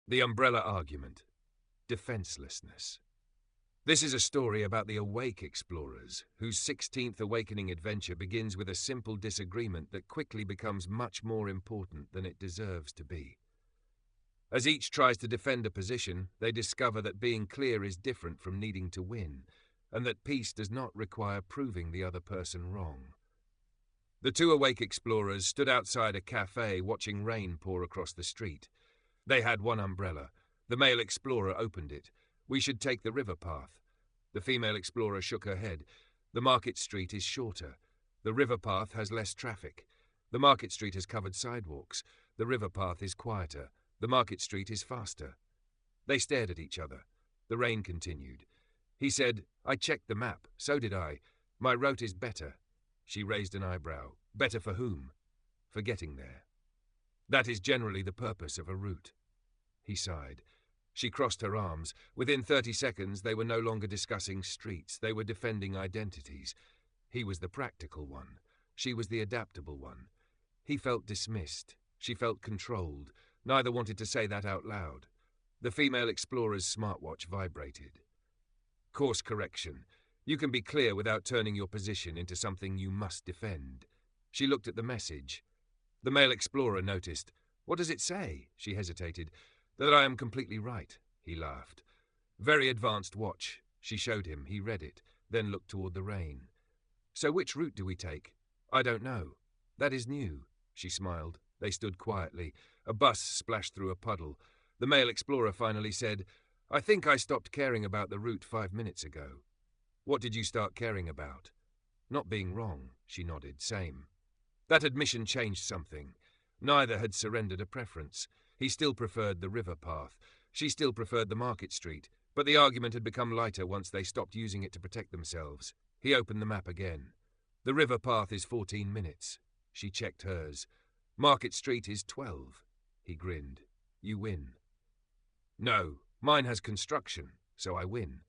The Umbrella Argument. Defenselessness. This is a story about the awake explorers, whose 16th awakening adventure begins with a simple disagreement that quickly becomes much more important than it deserves to be. As each tries to defend a position, they discover that being clear is different from needing to win, and that peace does not require proving the other person wrong. The two awake explorers stood outside a café watching rain pour across the street. They had one umbrella. The male explorer opened it. "We should take the river path." The female explorer shook her head. "The Market Street is shorter. The river path has less traffic. The Market Street has covered sidewalks. The river path is quieter. The Market Street is faster." They stared at each other. The rain continued. He said, "I checked the map. So did I. My route is better." She raised an eyebrow. "Better for whom?" "For getting there." "That is generally the purpose of a route." He sighed. She crossed her arms. Within 30 seconds, they were no longer discussing streets. They were defending identities. He was the practical one. She was the adaptable one. He felt dismissed. She felt controlled. Neither wanted to say that out loud. The female explorer's smartwatch vibrated. "Course correction. You can be clear without turning your position into something you must defend." She looked at the message. The male explorer noticed. "What does it say?" She hesitated. "That I am completely right," he laughed. "Very advanced watch." She showed him. He read it, then looked toward the rain. "So which route do we take?" "I don't know." "That is new." She smiled. They stood quietly. A bus splashed through a puddle. The male explorer finally said, "I think I stopped caring about the route 5 minutes ago." "What did you start caring about?" "Not being wrong." She nodded. "Same." That admission changed something. Neither had surrendered a preference. He still preferred the river path. She still preferred the Market Street. But the argument had become lighter once they stopped using it to protect themselves. He opened the map again. "The river path is 14 minutes. She checked hers. "Market Street is 12. He grinned. "You win." "No, mine has construction, so I win."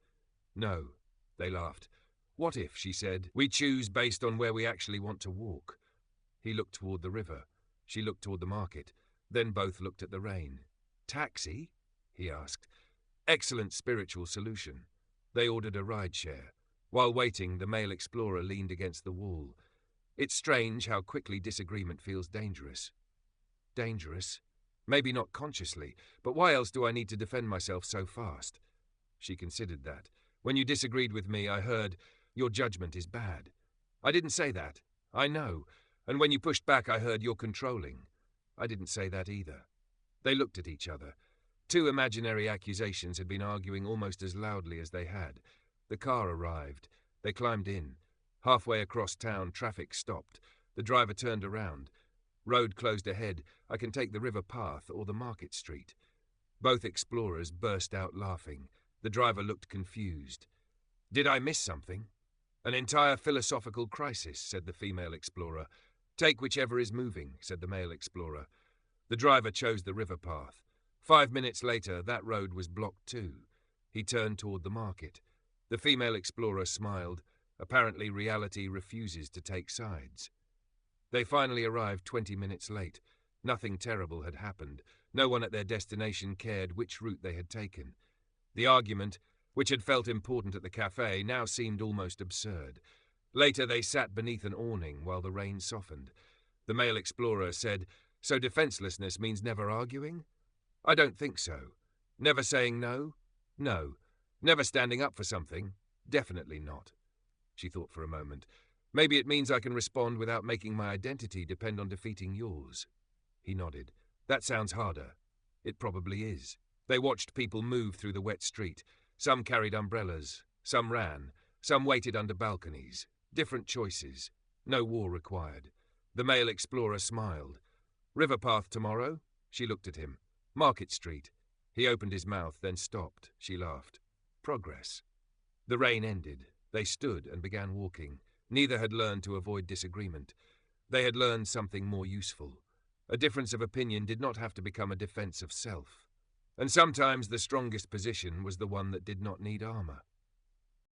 "No." They laughed. "What if," she said, "we choose based on where we actually want to walk?" He looked toward the river. She looked toward the market. Then both looked at the rain. "Taxi?" he asked. Excellent spiritual solution. They ordered a rideshare. While waiting, the male explorer leaned against the wall. It's strange how quickly disagreement feels dangerous. Dangerous? Maybe not consciously, but why else do I need to defend myself so fast? She considered that. "When you disagreed with me, I heard, 'Your judgment is bad.' I didn't say that. I know. And when you pushed back, I heard, 'You're controlling.' I didn't say that either." They looked at each other. Two imaginary accusations had been arguing almost as loudly as they had. The car arrived. They climbed in. Halfway across town, traffic stopped. The driver turned around. "Road closed ahead. I can take the river path or the Market Street." Both explorers burst out laughing. The driver looked confused. "Did I miss something?" "An entire philosophical crisis," said the female explorer. "Take whichever is moving," said the male explorer. The driver chose the river path. 5 minutes later, that road was blocked too. He turned toward the market. The female explorer smiled. Apparently, reality refuses to take sides. They finally arrived 20 minutes late. Nothing terrible had happened. No one at their destination cared which route they had taken. The argument, which had felt important at the café, now seemed almost absurd. Later, they sat beneath an awning while the rain softened. The male explorer said, "So defenselessness means never arguing?" "I don't think so." "Never saying no?" "No." "Never standing up for something?" "Definitely not." She thought for a moment. "Maybe it means I can respond without making my identity depend on defeating yours." He nodded. "That sounds harder." It probably is. They watched people move through the wet street. Some carried umbrellas. Some ran. Some waited under balconies. Different choices. No war required. The male explorer smiled. "River path tomorrow?" She looked at him. "Market Street." He opened his mouth, then stopped. She laughed. "Progress." The rain ended. They stood and began walking. Neither had learned to avoid disagreement. They had learned something more useful. A difference of opinion did not have to become a defense of self. And sometimes the strongest position was the one that did not need armor.